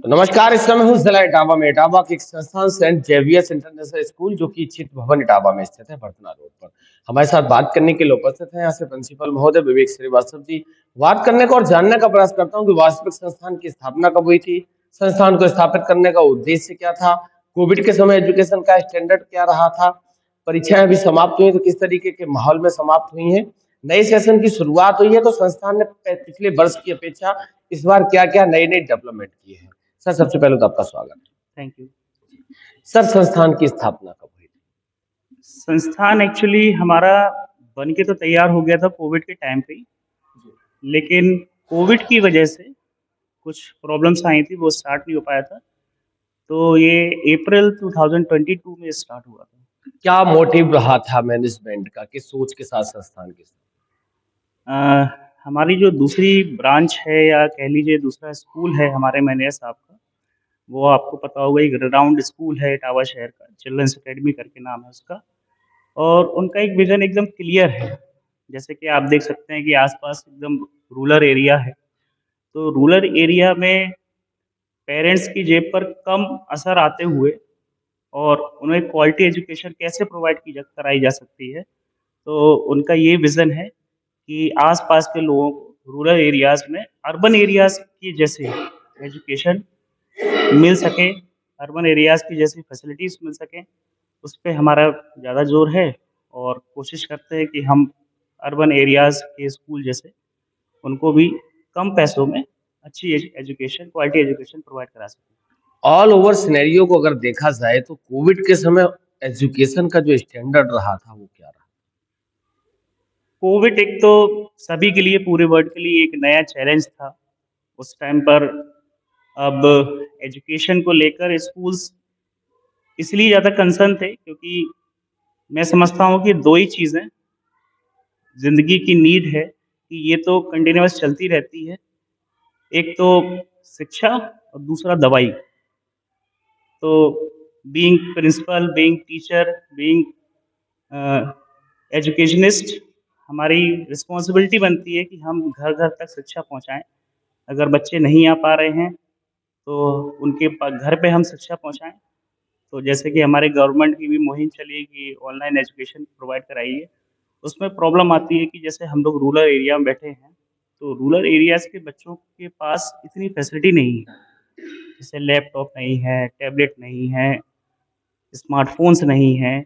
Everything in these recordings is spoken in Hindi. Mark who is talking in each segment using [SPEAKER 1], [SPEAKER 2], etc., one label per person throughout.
[SPEAKER 1] तो नमस्कार। इस समय हूँ जिला इटावा में। इटावा के एक संस्थान सेंट जेवियर्स इंटरनेशनल स्कूल जो कि चित भवन इटावा में स्थित है, बर्तना रोड पर। हमारे साथ बात करने के लिए उपस्थित हैं यहाँ से प्रिंसिपल महोदय विवेक श्रीवास्तव जी। बात करने का और जानने का प्रयास करता हूँ कि वास्तविक संस्थान की स्थापना कब हुई थी, संस्थान को स्थापित करने का उद्देश्य क्या था, कोविड के समय एजुकेशन का स्टैंडर्ड क्या रहा था, परीक्षाएं अभी समाप्त हुई तो किस तरीके के माहौल में समाप्त हुई हैं, नए सेशन की शुरुआत हुई है तो संस्थान ने पिछले वर्ष की अपेक्षा इस बार क्या क्या नए नए डेवलपमेंट किए हैं। सर, सबसे पहले तो आपका स्वागत है।
[SPEAKER 2] Thank you.
[SPEAKER 1] सर, संस्थान की स्थापना कब हुई थी?
[SPEAKER 2] संस्थान एक्चुअली हमारा बन के तो तैयार हो गया था कोविड के टाइम पे ही, लेकिन कोविड की वजह से कुछ प्रॉब्लम्स आई थी, वो स्टार्ट नहीं हो पाया था। तो ये अप्रैल 2022 में स्टार्ट हुआ था।
[SPEAKER 1] क्या मोटिव रहा था मैनेजमेंट का, किस सोच के साथ संस्थान की?
[SPEAKER 2] अ, हमारी जो दूसरी ब्रांच है या कह लीजिए दूसरा स्कूल है हमारे मैनेजर साहब का, वो आपको पता होगा एक राउंड स्कूल है इटावा शहर का, चिल्ड्रंस एकेडमी करके नाम है उसका। और उनका एक विज़न एकदम क्लियर है। जैसे कि आप देख सकते हैं कि आस-पास एकदम रूरल एरिया है। तो रूरल एरिया में पेरेंट्स की जेब पर कम असर आते हुए और उन्हें क्वालिटी एजुकेशन कैसे प्रोवाइड की जा कराई जा सकती है। तो उनका ये विज़न है कि आस-पास के लोगों को रूरल एरियाज़ में अर्बन एरियाज़ की जैसे एजुकेशन मिल सके, अर्बन एरियाज़ की जैसी फैसिलिटीज़ मिल सकें, उस पे हमारा ज़्यादा ज़ोर है। और कोशिश करते हैं कि हम अर्बन एरियाज़ के स्कूल जैसे उनको भी कम पैसों में अच्छी एजुकेशन, क्वालिटी एजुकेशन प्रोवाइड करा सकें।
[SPEAKER 1] ऑल ओवर सिनेरियो को अगर देखा जाए तो कोविड के समय एजुकेशन का जो स्टैंडर्ड रहा था वो क्या रहा?
[SPEAKER 2] कोविड एक तो सभी के लिए, पूरे वर्ल्ड के लिए एक नया चैलेंज था। उस टाइम पर अब एजुकेशन को लेकर स्कूल्स इसलिए ज़्यादा कंसर्न थे क्योंकि मैं समझता हूँ कि 2 ही चीज़ें ज़िंदगी की नीड है कि ये तो कंटीन्यूअस चलती रहती है। एक तो शिक्षा और दूसरा दवाई। तो being principal, being teacher, being a, educationist, हमारी रिस्पॉन्सिबिलिटी बनती है कि हम घर-घर तक शिक्षा पहुँचाएँ। अगर बच्चे नहीं आ पा रहे हैं, तो उनके घर पे हम शिक्षा पहुँचाएँ। तो जैसे कि हमारे गवर्नमेंट की भी मुहिम चली कि ऑनलाइन एजुकेशन प्रोवाइड कराइए। उसमें प्रॉब्लम आती है कि जैसे हम लोग रूरल एरिया में बैठे हैं, तो रूरल एरियाज़ के बच्चों के पास इतनी फैसिलिटी नहीं है। जैसे लैपटॉप नहीं है, टैबलेट नहीं है, स्मार्टफ़ोन्स नहीं हैं,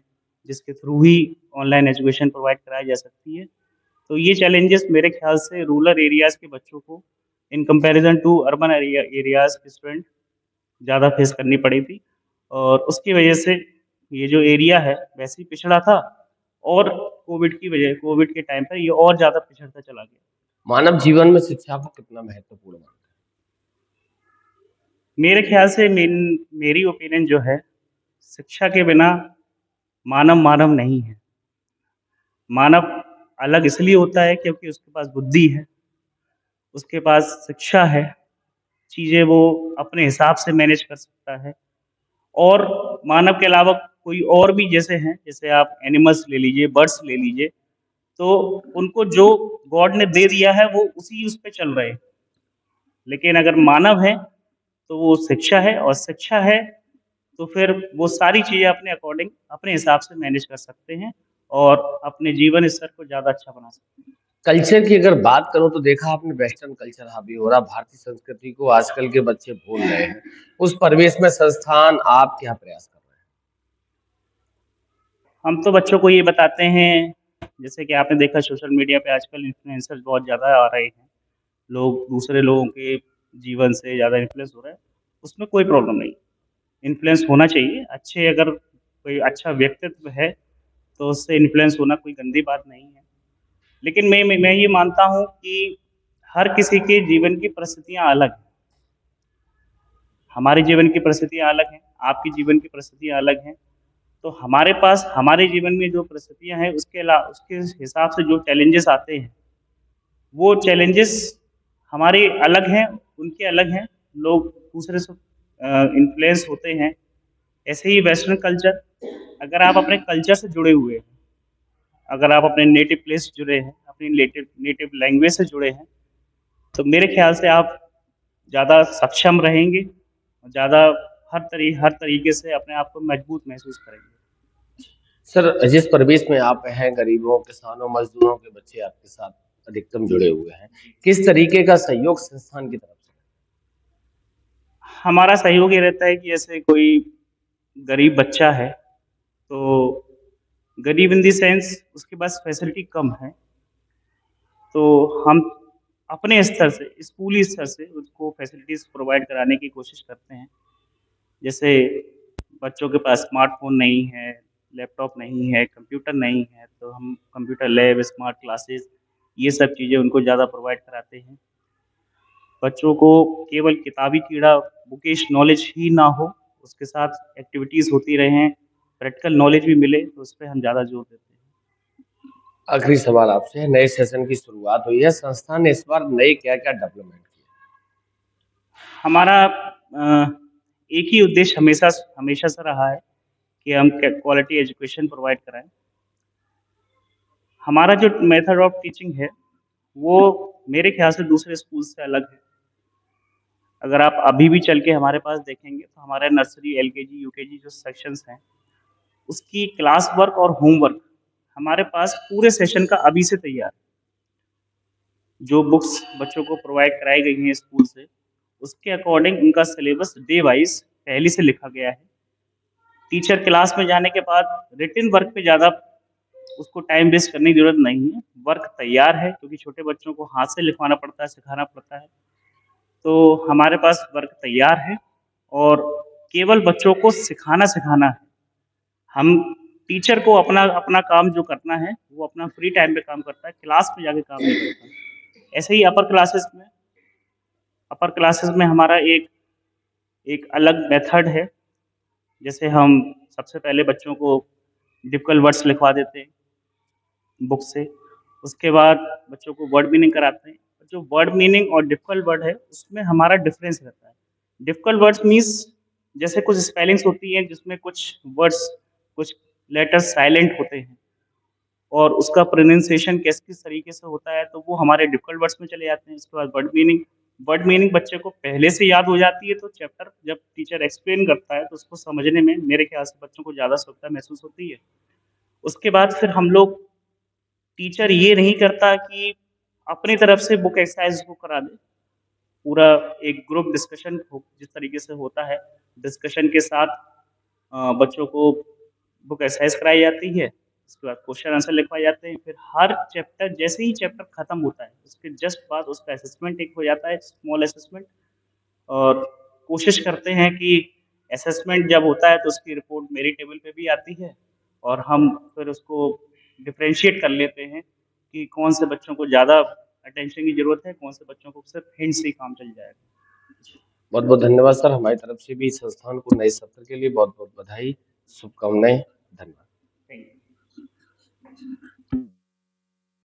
[SPEAKER 2] जिसके थ्रू ही ऑनलाइन एजुकेशन प्रोवाइड कराई जा सकती है। तो ये चैलेंजेस मेरे ख़्याल से रूरल एरियाज़ के बच्चों को in comparison to urban areas के स्टूडेंट ज़्यादा फेस करनी पड़ी थी। और उसकी वजह से ये जो एरिया है वैसे ही पिछड़ा था, और कोविड के टाइम पर ये और ज़्यादा पिछड़ता चला गया।
[SPEAKER 1] मानव जीवन में शिक्षा को कितना महत्वपूर्ण मानते
[SPEAKER 2] मेरे ख़्याल से मेरी ओपिनियन जो है, शिक्षा के बिना मानव मानव नहीं है। मानव अलग इसलिए होता है क्योंकि उसके पास बुद्धि है, उसके पास शिक्षा है, चीज़ें वो अपने हिसाब से मैनेज कर सकता है। और मानव के अलावा कोई और भी जैसे हैं, जैसे आप एनिमल्स ले लीजिए, बर्ड्स ले लीजिए, तो उनको जो गॉड ने दे दिया है वो उसी उस पे चल रहे हैं। लेकिन अगर मानव है, तो वो शिक्षा है, और शिक्षा है तो फिर वो सारी चीज़ें अपने अकॉर्डिंग, अपने हिसाब से मैनेज कर सकते हैं और अपने जीवन स्तर को ज़्यादा अच्छा बना सकते हैं।
[SPEAKER 1] हैं? कल्चर की अगर बात करूं तो देखा आपने वेस्टर्न कल्चर हावी हो रहा, भारतीय संस्कृति को आजकल के बच्चे भूल रहे हैं। उस परिवेश में संस्थान आप क्या प्रयास कर रहे
[SPEAKER 2] हम तो बच्चों को ये बताते हैं, जैसे कि आपने देखा सोशल मीडिया पे आजकल इन्फ्लुएंसर्स बहुत ज़्यादा आ रहे हैं। लोग दूसरे लोगों के जीवन से ज़्यादा इन्फ्लुएंस हो रहे हैं, उसमें कोई प्रॉब्लम नहीं। इन्फ्लुएंस होना चाहिए, अच्छे अगर कोई अच्छा व्यक्तित्व है, तो उससे इन्फ्लुएंस होना कोई गंदी बात नहीं है। लेकिन मैं ये मानता हूँ कि हर किसी के जीवन की परिस्थितियाँ अलग हैं। हमारे जीवन की परिस्थितियाँ अलग हैं, आपकी जीवन की परिस्थितियाँ अलग हैं। तो हमारे पास हमारे जीवन में जो परिस्थितियाँ हैं उसके हिसाब से जो चैलेंजेस आते हैं, वो चैलेंजेस हमारे अलग हैं, उनके अलग हैं। लोग दूसरे से इन्फ्लुएंस होते हैं। ऐसे ही वेस्टर्न कल्चर, अगर आप अपने कल्चर से जुड़े हुए हैं, अगर आप अपने नेटिव प्लेस से जुड़े हैं, अपनी नेटिव नेटिव लैंग्वेज से जुड़े हैं, तो मेरे ख्याल से आप ज़्यादा सक्षम रहेंगे ज़्यादा हर तरीके से अपने आप को मजबूत महसूस करेंगे।
[SPEAKER 1] सर, जिस परिवेश में आप हैं, गरीबों, किसानों, मजदूरों के बच्चे आपके साथ अधिकतम जुड़े हुए हैं, किस तरीके का सहयोग संस्थान की तरफ से?
[SPEAKER 2] हमारा सहयोग ये रहता है कि जैसे कोई गरीब बच्चा है, तो गरीब इन द सेंस उसके पास फैसिलिटी कम है, तो हम अपने स्तर से, स्कूली स्तर से उसको फैसिलिटीज़ प्रोवाइड कराने की कोशिश करते हैं। जैसे बच्चों के पास स्मार्टफ़ोन नहीं है, लैपटॉप नहीं है, कंप्यूटर नहीं है, तो हम कंप्यूटर लैब, स्मार्ट क्लासेस ये सब चीज़ें उनको ज़्यादा प्रोवाइड कराते हैं। बच्चों को केवल किताबी कीड़ा, बुकिश नॉलेज ही ना हो, उसके साथ एक्टिविटीज़ होती रहें, प्रैक्टिकल नॉलेज भी मिले, तो उस पे हम ज़्यादा जोर देते हैं।
[SPEAKER 1] आखिरी सवाल आपसे, नए सेशन की शुरुआत हुई है, संस्थान ने इस बार नए क्या-क्या डेवलपमेंट किए?
[SPEAKER 2] हमारा एक ही उद्देश्य हमेशा से रहा है कि हम क्वालिटी एजुकेशन प्रोवाइड कराएँ। हमारा जो मेथड ऑफ टीचिंग है, वो मेरे ख़्याल से दूसरे स्कूल से अलग है। अगर आप अभी भी चल के हमारे पास देखेंगे, तो हमारे नर्सरी, एलकेजी, यूकेजी जो सेक्शंस हैं, उसकी क्लास वर्क और होमवर्क हमारे पास पूरे सेशन का अभी से तैयार है। जो बुक्स बच्चों को प्रोवाइड कराई गई हैं स्कूल से, उसके अकॉर्डिंग उनका सिलेबस डे वाइज़ पहले से लिखा गया है। टीचर क्लास में जाने के बाद रिटन वर्क पे ज़्यादा उसको टाइम वेस्ट करने की ज़रूरत नहीं है। वर्क तैयार है क्योंकि छोटे बच्चों को हाथ से लिखवाना पड़ता है, सिखाना पड़ता है। तो हमारे पास वर्क तैयार है और केवल बच्चों को सिखाना है। हम टीचर को अपना अपना काम जो करना है, वो अपना फ्री टाइम पे काम करता है, क्लास में जाके काम नहीं करता। ऐसे ही अपर क्लासेस में हमारा एक एक अलग मेथड है। जैसे हम सबसे पहले बच्चों को डिफ़िकल्ट वर्ड्स लिखवा देते हैं बुक से। उसके बाद बच्चों को वर्ड मीनिंग कराते हैं। जो वर्ड मीनिंग और डिफ़िकल्ट वर्ड है, उसमें हमारा डिफ़रेंस रहता है। डिफ़िकल्ट वर्ड्स मीन्स जैसे कुछ स्पेलिंग्स होती हैं जिसमें कुछ वर्ड्स, कुछ लेटर्स साइलेंट होते हैं और उसका प्रोनंसिएशन किस तरीके से होता है, तो वो हमारे डिफ़िकल्ट वर्ड्स में चले जाते हैं। उसके बाद वर्ड मीनिंग बच्चे को पहले से याद हो जाती है, तो चैप्टर जब टीचर एक्सप्लेन करता है, तो उसको समझने में मेरे ख्याल से बच्चों को ज़्यादा सुविधा महसूस होती है। उसके बाद फिर हम लोग टीचर ये नहीं करता कि अपनी तरफ से बुक एक्सरसाइज़ को करा दे। पूरा एक ग्रुप डिस्कशन हो जिस तरीके से होता है, डिस्कशन के साथ बच्चों को बुक एक्सरसाइज़ कराई जाती है, उसके बाद क्वेश्चन आंसर लिखवाए जाते हैं, फिर हर चैप्टर जैसे ही चैप्टर खत्म होता है, उसके जस्ट बाद उसका असेसमेंट एक हो जाता है, स्मॉल असेसमेंट और कोशिश करते हैं कि असेसमेंट जब होता है तो उसकी रिपोर्ट मेरी टेबल पे भी आती है और हम फिर उसको डिफरेंशिएट कर लेते हैं कि कौन से बच्चों को ज़्यादा अटेंशन की ज़रूरत है, कौन से बच्चों को सिर्फ हिंट से ही काम चल जाएगा।
[SPEAKER 1] बहुत-बहुत धन्यवाद सर, हमारी तरफ से भी संस्थान को नए सत्र के लिए बहुत-बहुत बधाई, शुभकामनाएँ, धन्यवाद।
[SPEAKER 2] Thank you.